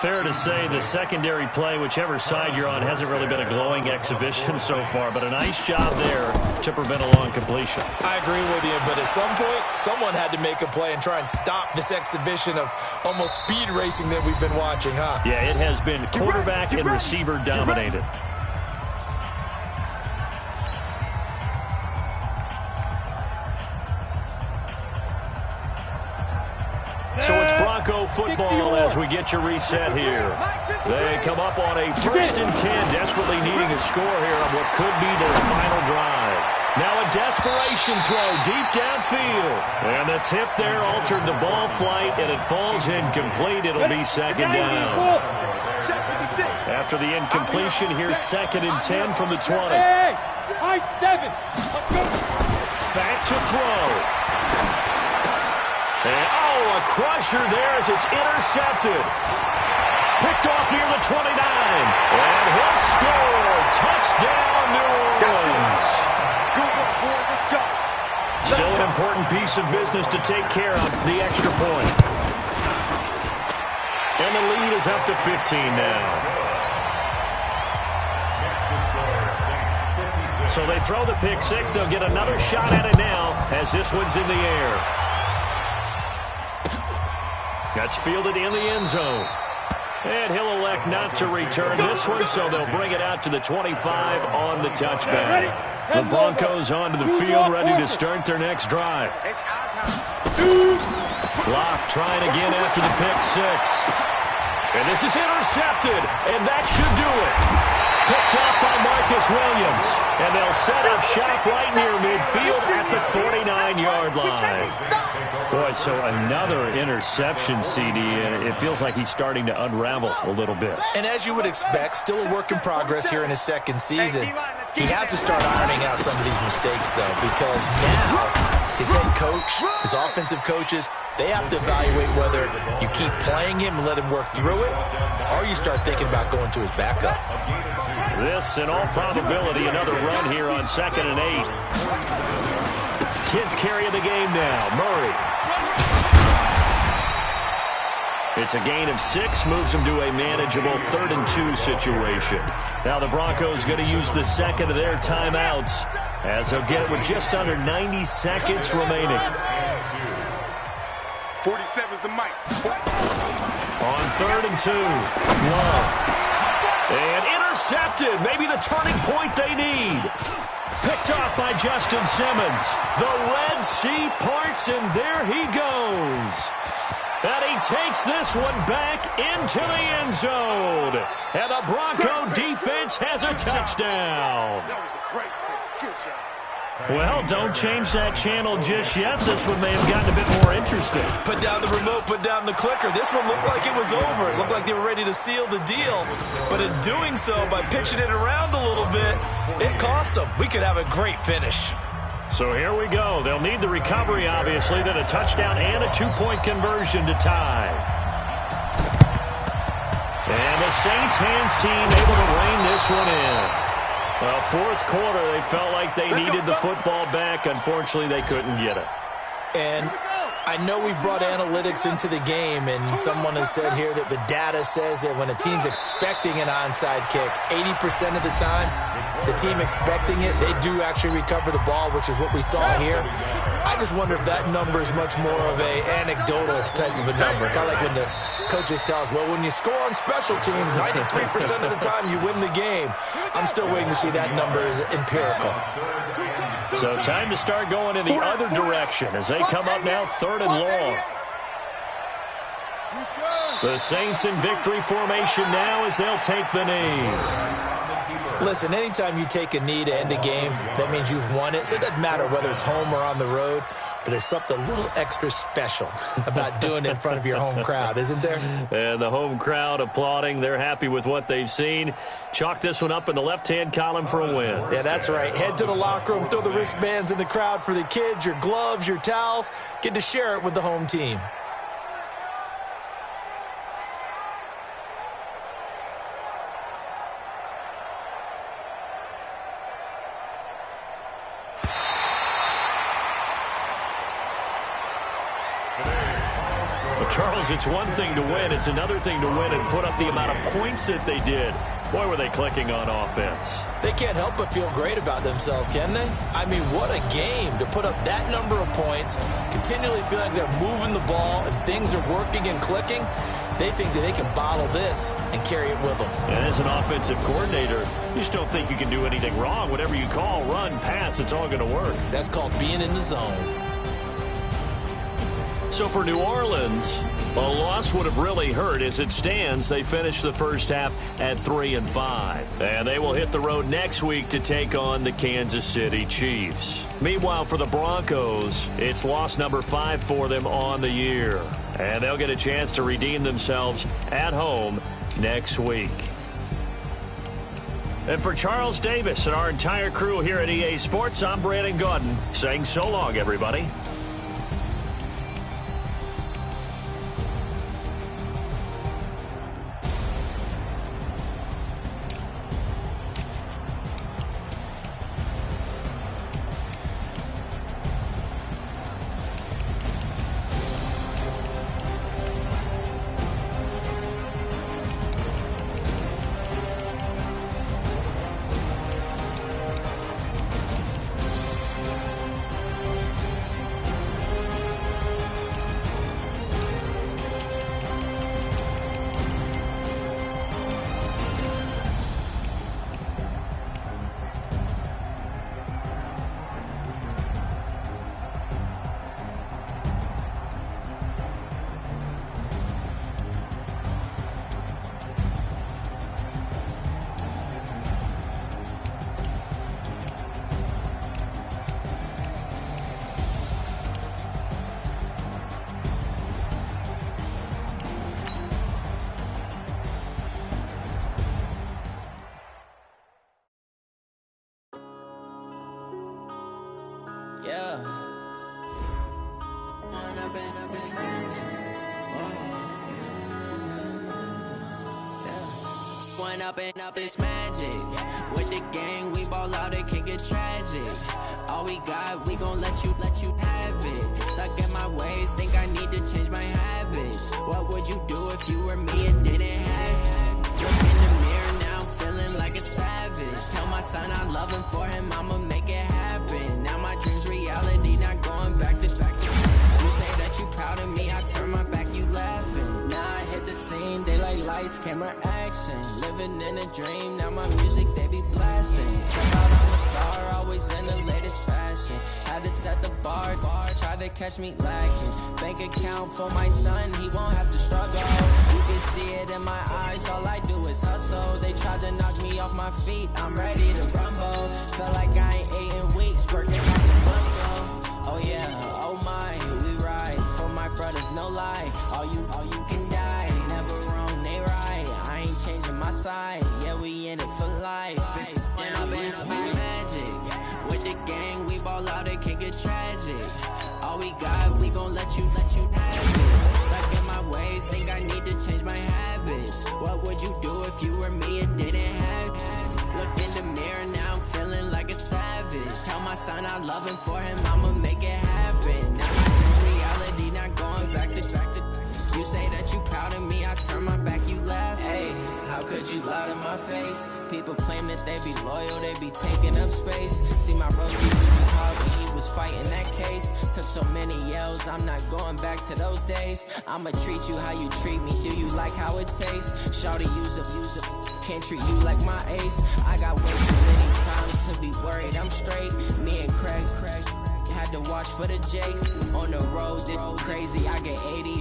Fair to say the secondary play, whichever side you're on, hasn't really been a glowing exhibition so far, but a nice job there to prevent a long completion. I agree with you, but at some point, someone had to make a play and try and stop this exhibition of almost speed racing that we've been watching, huh? Yeah, it has been quarterback and receiver dominated. So it's Bronco football as we get your reset here. They come up on a 1st and 10, desperately needing a score here on what could be their final drive. Now a desperation throw deep downfield. And the tip there altered the ball flight, and it falls incomplete. It'll be 2nd down. After the incompletion, here's 2nd and 10 from the 20. Back to throw. And, a crusher there as it's intercepted. Picked off near the 29. And he'll score. Touchdown, New Orleans. Still an important piece of business to take care of, the extra point. And the lead is up to 15 now. So they throw the pick 6. They'll get another shot at it now as this one's in the air. That's fielded in the end zone. And he'll elect not to return this one, so they'll bring it out to the 25 on the touchback. The Broncos onto the field, ready to start their next drive. Clock trying again after the pick 6. And this is intercepted, and that should do it. Picked off by Marcus Williams. And they'll set up shop right near midfield at the 49-yard line. Boy, so another interception, CD, and it feels like he's starting to unravel a little bit. And as you would expect, still a work in progress here in his 2nd season. He has to start ironing out some of these mistakes, though, because now his head coach, his offensive coaches, they have to evaluate whether you keep playing him and let him work through it, or you start thinking about going to his backup. This, in all probability, another run here on 2nd and 8. 10th carry of the game now. Murray. It's a gain of 6, moves them to a manageable 3rd and 2 situation. Now the Broncos going to use the 2nd of their timeouts as they'll get it with just under 90 seconds remaining. 47's the mic. On 3rd and 2. Love. And intercepted. Maybe the turning point they need. Picked off by Justin Simmons. The Red Sea parts, and there he goes. And he takes this one back into the end zone. And the Bronco defense has a touchdown. That was a great play. Good job. Well, don't change that channel just yet. This one may have gotten a bit more interesting. Put down the remote, put down the clicker. This one looked like it was over. It looked like they were ready to seal the deal. But in doing so, by pitching it around a little bit, it cost them. We could have a great finish. So here we go. They'll need the recovery, obviously, then a touchdown and a 2-point conversion to tie. And the Saints hands team able to rein this one in. Well, 4th quarter, they felt like they needed the football back. Unfortunately, they couldn't get it. And I know we brought analytics into the game, and someone has said here that the data says that when a team's expecting an onside kick, 80% of the time, the team expecting it, they do actually recover the ball, which is what we saw here. I just wonder if that number is much more of a anecdotal type of a number. Kind of like when the coaches tell us, well, when you score on special teams, 93% of the time you win the game. I'm still waiting to see that number is empirical. So time to start going in the other direction as they come up now 3rd and long. The Saints in victory formation now as they'll take the knee. Listen, anytime you take a knee to end a game, that means you've won it. So it doesn't matter whether it's home or on the road, but there's something a little extra special about doing it in front of your home crowd, isn't there? And the home crowd applauding. They're happy with what they've seen. Chalk this one up in the left-hand column for a win. Yeah, that's right. Head to the locker room, throw the wristbands in the crowd for the kids, your gloves, your towels. Get to share it with the home team. Charles, it's one thing to win. It's another thing to win and put up the amount of points that they did. Boy, were they clicking on offense. They can't help but feel great about themselves, can they? I mean, what a game to put up that number of points, continually feel like they're moving the ball and things are working and clicking. They think that they can bottle this and carry it with them. And as an offensive coordinator, you just don't think you can do anything wrong. Whatever you call, run, pass, it's all going to work. That's called being in the zone. So for New Orleans, a loss would have really hurt. As it stands, they finished the first half at 3-5. And they will hit the road next week to take on the Kansas City Chiefs. Meanwhile, for the Broncos, it's loss number 5 for them on the year. And they'll get a chance to redeem themselves at home next week. And for Charles Davis and our entire crew here at EA Sports, I'm Brandon Gaudin saying so long, everybody. Yeah. Going up and up, it's magic. With the gang, we ball out, it can get tragic. All we got, we gon' let you have it. Stuck in my ways, think I need to change my habits. What would you do if you were me and didn't have it? Look in the mirror now, I'm feeling like a savage. Tell my son I love him, for him I'ma make it happen. Now my dream's reality, not going back to back to. You say that you proud of me, I turn my back, you laughing. Now I hit the scene, they like lights, camera, action. Living in a dream, now my music they be blasting. Step out, I'm a star, always in the latest fashion. Had to set the bar, try to catch me lacking. Bank account for my son, he won't have to struggle. You can see it in my eyes, all I do is hustle. They tried to knock me off my feet, I'm ready to rumble. Felt like I ain't ate in weeks, working on the muscle. Oh yeah, oh my, we ride for my brothers, no lie. All you can die, never wrong, they right. I ain't changing my side, yeah, we in it for life. And I've been magic. With the gang, we ball out, it can get tragic. All we got, we gon' let you have it. Stuck in my ways, think I need to change my habits. What would you do if you were me and didn't have it? Look in the mirror, now I'm feeling like a savage. Tell my son I love him, for him I'ma make it happen. Now my dream's reality, not but you lied in my face. People claim that they be loyal, they be taking up space. See my brother, he was hard when he was fighting that case. Took so many L's, I'm not going back to those days. I'ma treat you how you treat me, do you like how it tastes? Shawty, use up, can't treat you like my ace. I got way too many times to be worried I'm straight. Me and Craig had to watch for the Jakes. On the road, this crazy, I get 80